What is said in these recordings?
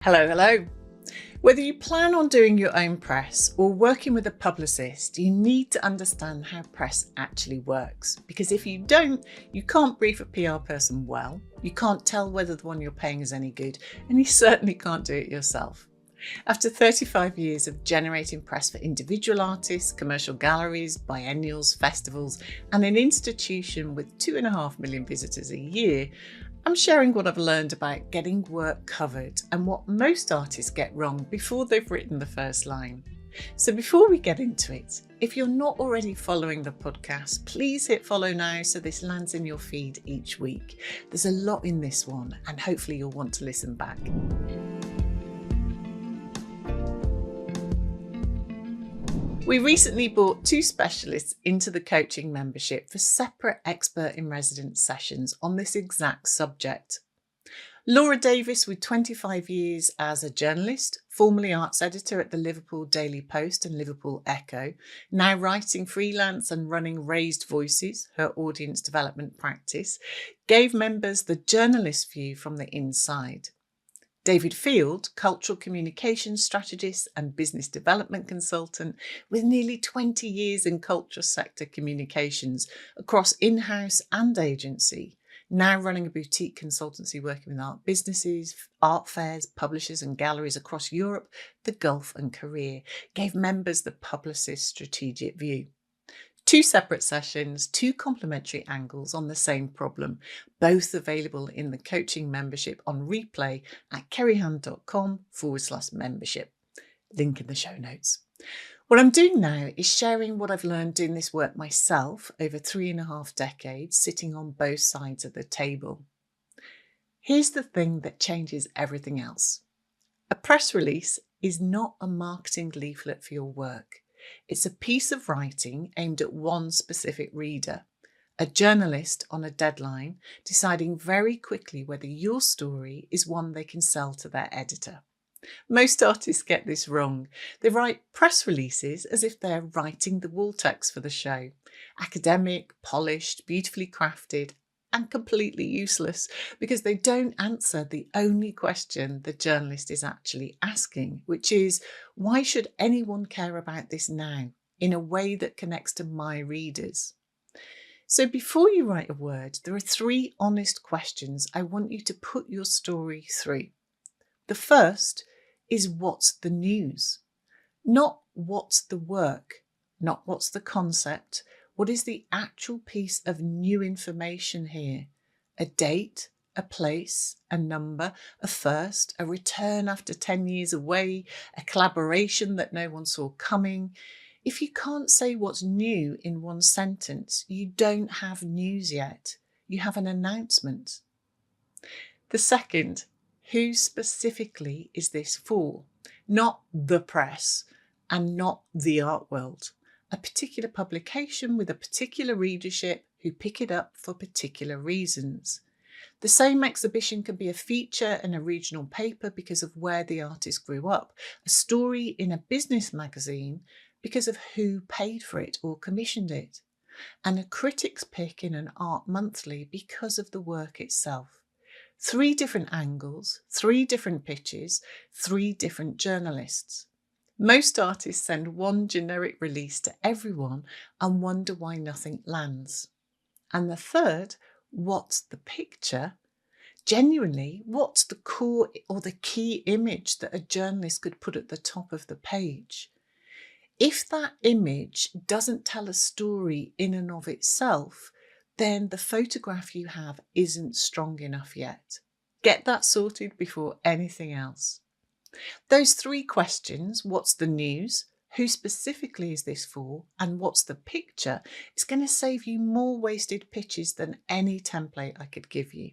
Hello, hello. Whether you plan on doing your own press or working with a publicist, you need to understand how press actually works. Because if you don't, you can't brief a PR person well, you can't tell whether the one you're paying is any good, and you certainly can't do it yourself. After 35 years of generating press for individual artists, commercial galleries, biennials, festivals, and an institution with 2.5 million visitors a year, I'm sharing what I've learned about getting work covered and what most artists get wrong before they've written the first line. So before we get into it, if you're not already following the podcast, please hit follow now so this lands in your feed each week. There's a lot in this one and hopefully you'll want to listen back. We recently brought 2 specialists into the coaching membership for separate expert in residence sessions on this exact subject. Laura Davis, with 25 years as a journalist, formerly arts editor at the Liverpool Daily Post and Liverpool Echo, now writing freelance and running Raised Voices, her audience development practice, gave members the journalist view from the inside. David Field, cultural communications strategist and business development consultant with nearly 20 years in culture sector communications across in-house and agency, now running a boutique consultancy working with art businesses, art fairs, publishers and galleries across Europe, the Gulf and Korea, gave members the publicist strategic view. 2 separate sessions, 2 complementary angles on the same problem, both available in the coaching membership on replay at kerryhand.com/membership. Link in the show notes. What I'm doing now is sharing what I've learned doing this work myself over 3.5 decades, sitting on both sides of the table. Here's the thing that changes everything else. A press release is not a marketing leaflet for your work. It's a piece of writing aimed at one specific reader, a journalist on a deadline, deciding very quickly whether your story is one they can sell to their editor. Most artists get this wrong. They write press releases as if they're writing the wall text for the show. Academic, polished, beautifully crafted, and completely useless because they don't answer the only question the journalist is actually asking, which is, why should anyone care about this now in a way that connects to my readers? So before you write a word, there are 3 honest questions I want you to put your story through. The first is, what's the news? Not what's the work, not what's the concept. What is the actual piece of new information here? A date, a place, a number, a first, a return after 10 years away, a collaboration that no one saw coming. If you can't say what's new in one sentence, you don't have news yet. You have an announcement. The second, who specifically is this for? Not the press and not the art world. A particular publication with a particular readership who pick it up for particular reasons. The same exhibition can be a feature in a regional paper because of where the artist grew up, a story in a business magazine because of who paid for it or commissioned it, and a critic's pick in an art monthly because of the work itself. 3 different angles, 3 different pitches, 3 different journalists. Most artists send one generic release to everyone and wonder why nothing lands. And the third, what's the picture? Genuinely, what's the core or the key image that a journalist could put at the top of the page? If that image doesn't tell a story in and of itself, then the photograph you have isn't strong enough yet. Get that sorted before anything else. Those 3 questions, what's the news, who specifically is this for, and what's the picture, is going to save you more wasted pitches than any template I could give you.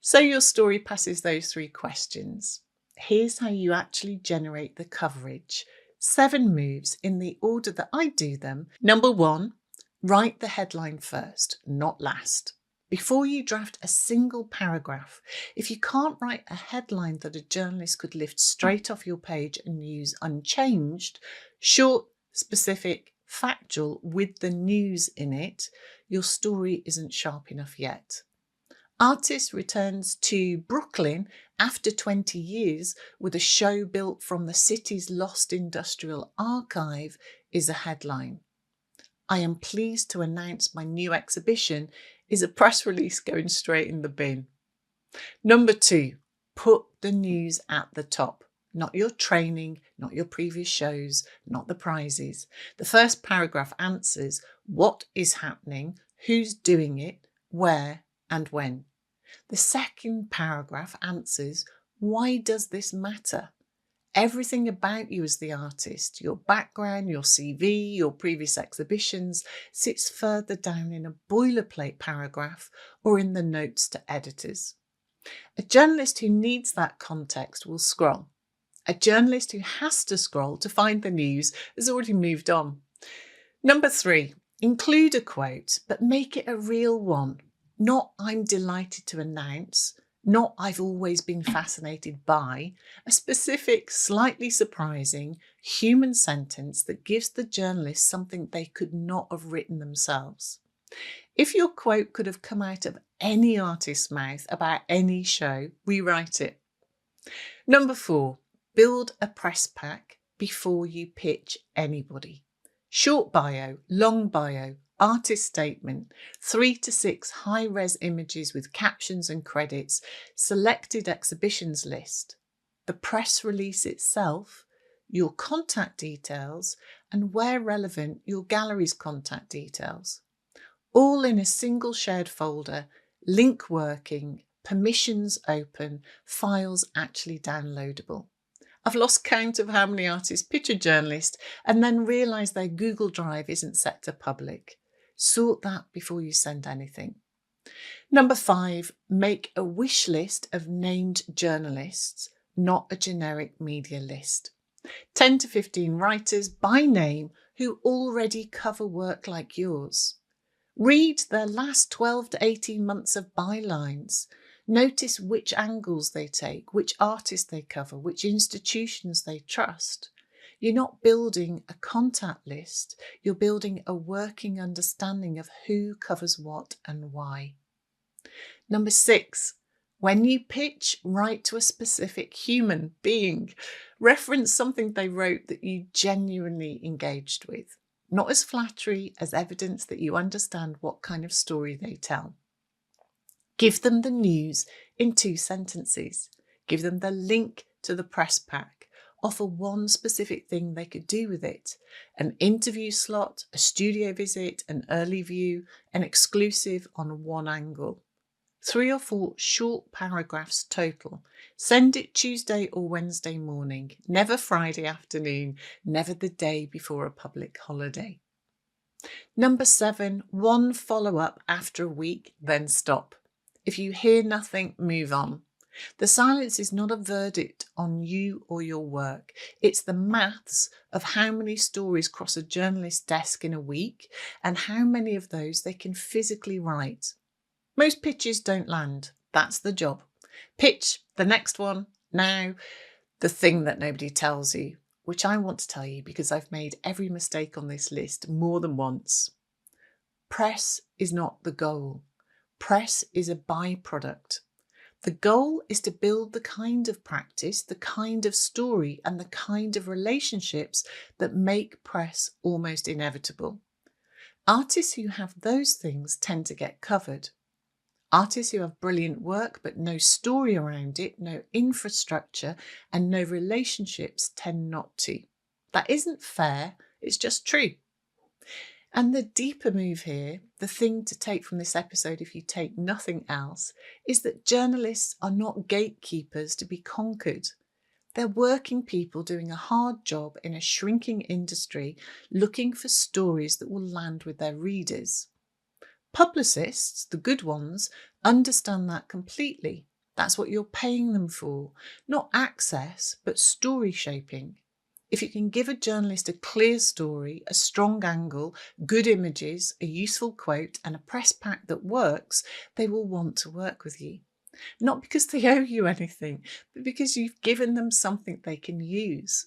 So your story passes those 3 questions. Here's how you actually generate the coverage. 7 moves in the order that I do them. Number 1, write the headline first, not last. Before you draft a single paragraph, if you can't write a headline that a journalist could lift straight off your page and use unchanged, short, specific, factual, with the news in it, your story isn't sharp enough yet. Artist returns to Brooklyn after 20 years with a show built from the city's lost industrial archive is a headline. I am pleased to announce my new exhibition is a press release going straight in the bin. Number 2, put the news at the top. Not your training, not your previous shows, not the prizes. The first paragraph answers what is happening, who's doing it, where and when. The second paragraph answers why does this matter? Everything about you as the artist, your background, your CV, your previous exhibitions, sits further down in a boilerplate paragraph or in the notes to editors. A journalist who needs that context will scroll. A journalist who has to scroll to find the news has already moved on. Number 3, include a quote, but make it a real one. Not I'm delighted to announce, not I've always been fascinated by, a specific, slightly surprising human sentence that gives the journalist something they could not have written themselves. If your quote could have come out of any artist's mouth about any show, rewrite it. Number 4, build a press pack before you pitch anybody. Short bio, long bio, artist statement, 3 to 6 high-res images with captions and credits, selected exhibitions list, the press release itself, your contact details, and where relevant, your gallery's contact details. All in a single shared folder, link working, permissions open, files actually downloadable. I've lost count of how many artists pitch a journalist and then realise their Google Drive isn't set to public. Sort that before you send anything. Number 5, make a wish list of named journalists, not a generic media list. 10 to 15 writers by name who already cover work like yours. Read their last 12 to 18 months of bylines. Notice which angles they take, which artists they cover, which institutions they trust. You're not building a contact list, you're building a working understanding of who covers what and why. Number 6, when you pitch, write to a specific human being. Reference something they wrote that you genuinely engaged with, not as flattery, as evidence that you understand what kind of story they tell. Give them the news in 2 sentences. Give them the link to the press pack. Offer one specific thing they could do with it. An interview slot, a studio visit, an early view, an exclusive on one angle. 3 or 4 short paragraphs total. Send it Tuesday or Wednesday morning, never Friday afternoon, never the day before a public holiday. Number 7, 1 follow-up after a week, then stop. If you hear nothing, move on. The silence is not a verdict on you or your work. It's the maths of how many stories cross a journalist's desk in a week and how many of those they can physically write. Most pitches don't land. That's the job. Pitch the next one now, the thing that nobody tells you, which I want to tell you because I've made every mistake on this list more than once. Press is not the goal. Press is a byproduct. The goal is to build the kind of practice, the kind of story, and the kind of relationships that make press almost inevitable. Artists who have those things tend to get covered. Artists who have brilliant work but no story around it, no infrastructure, and no relationships tend not to. That isn't fair, it's just true. And the deeper move here, the thing to take from this episode if you take nothing else, is that journalists are not gatekeepers to be conquered. They're working people doing a hard job in a shrinking industry, looking for stories that will land with their readers. Publicists, the good ones, understand that completely. That's what you're paying them for. Not access, but story shaping. If you can give a journalist a clear story, a strong angle, good images, a useful quote, and a press pack that works, they will want to work with you. Not because they owe you anything, but because you've given them something they can use.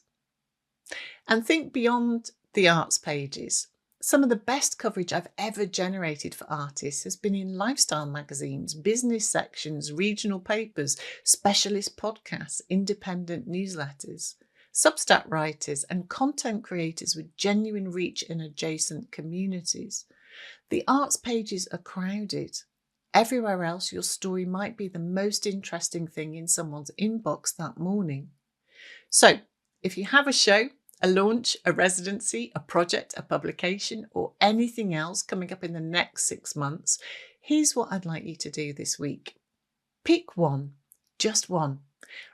And think beyond the arts pages. Some of the best coverage I've ever generated for artists has been in lifestyle magazines, business sections, regional papers, specialist podcasts, independent newsletters, Substack writers and content creators with genuine reach in adjacent communities. The arts pages are crowded. Everywhere else, your story might be the most interesting thing in someone's inbox that morning. So, if you have a show, a launch, a residency, a project, a publication, or anything else coming up in the next 6 months, here's what I'd like you to do this week. Pick one, just one.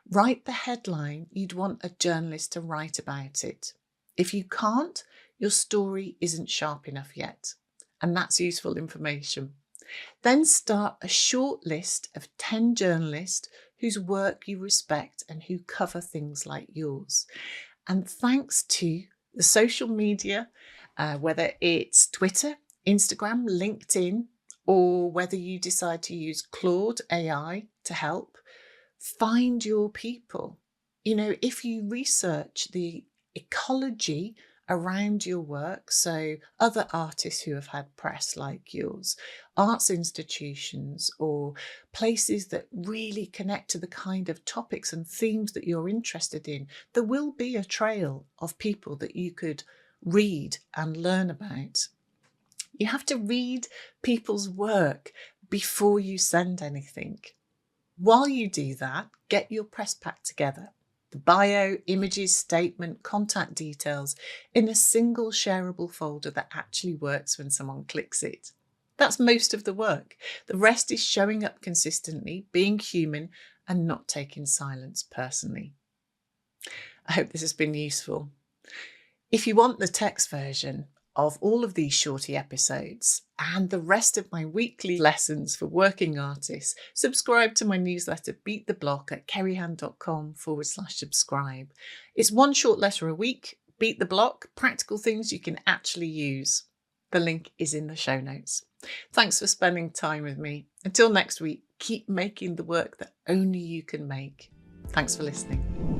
Write the headline you'd want a journalist to write about it. If you can't, your story isn't sharp enough yet, and that's useful information. Then start a short list of 10 journalists whose work you respect and who cover things like yours. And thanks to the social media, whether it's Twitter, Instagram, LinkedIn, or whether you decide to use Claude AI to help, find your people. If you research the ecology around your work, so other artists who have had press like yours, arts institutions, or places that really connect to the kind of topics and themes that you're interested in, there will be a trail of people that you could read and learn about. You have to read people's work before you send anything. While you do that, get your press pack together. The bio, images, statement, contact details in a single shareable folder that actually works when someone clicks it. That's most of the work. The rest is showing up consistently, being human, and not taking silence personally. I hope this has been useful. If you want the text version of all of these shorty episodes and the rest of my weekly lessons for working artists, subscribe to my newsletter Beat the Block at kerryhand.com/subscribe. It's one short letter a week, Beat the Block, practical things you can actually use. The link is in the show notes. Thanks for spending time with me. Until next week, keep making the work that only you can make. Thanks for listening.